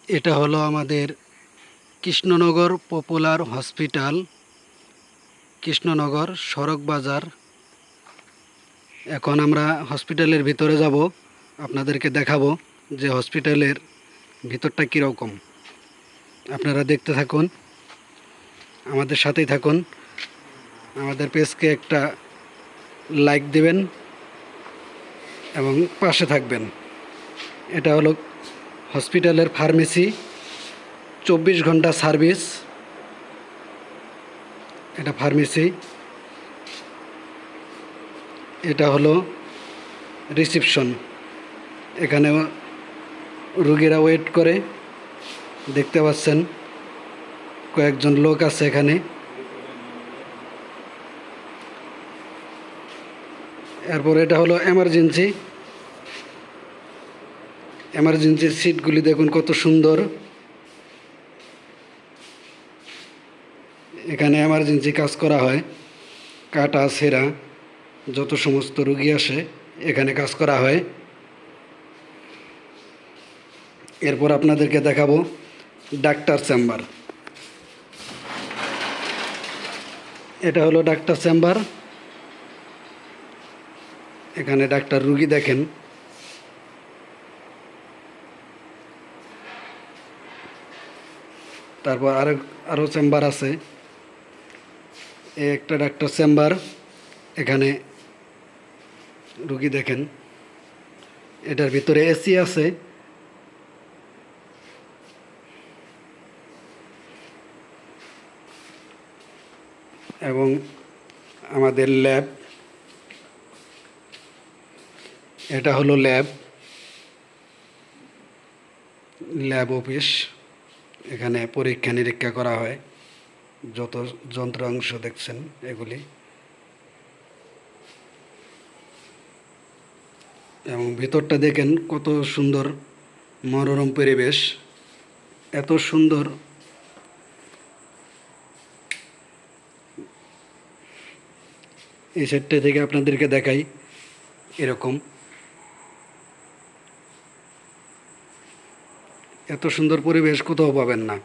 এটা হলো আমাদের কৃষ্ণনগর পপুলার হসপিটাল, কৃষ্ণনগর সড়ক বাজার। এখন আমরা হসপিটালের ভিতরে যাব, আপনাদেরকে দেখাবো যে হসপিটালের ভিতরটা কীরকম। আপনারা দেখতে থাকুন, আমাদের সাথেই থাকুন। আমাদের পেজকে একটা লাইক দিবেন এবং পাশে থাকবেন। এটা হলো হসপিটালের ফার্মেসি, 24 ঘন্টা সার্ভিস। এটা ফার্মেসি, এটা হলো রিসিপশন। এখানে রুগীরা ওয়েট করে, দেখতে পাচ্ছেন কয়েকজন লোক আছে এখানে। এরপর এটা হলো এমার্জেন্সি। এমার্জেন্সির সিটগুলি দেখুন কত সুন্দর। এখানে এমার্জেন্সি কাজ করা হয়, কাটা ছেঁড়া যত সমস্ত রুগী আসে এখানে কাজ করা হয়। এরপর আপনাদেরকে দেখাবো ডাক্তার চেম্বার। এটা হলো ডাক্তার চেম্বার। এখানে ডাক্তার রুগী দেখেন। তারপর আরও চেম্বার আছে। একটা ডাক্তার চেম্বার, এখানে রুগী দেখেন। এটার ভিতরে এসি আছে। এবং আমাদের ল্যাব, এটা হলো ল্যাব অফিস। এখানে পরীক্ষা নিরীক্ষা করা হয়, যত যন্ত্রাংশ দেখছেন এগুলি। এবং ভিতরটা দেখেন কত সুন্দর, মনোরম পরিবেশ, এত সুন্দর। এই সাইডটা থেকে আপনাদেরকে দেখাই, এরকম এত সুন্দর পরিবেশ কোথাও পাবেন না।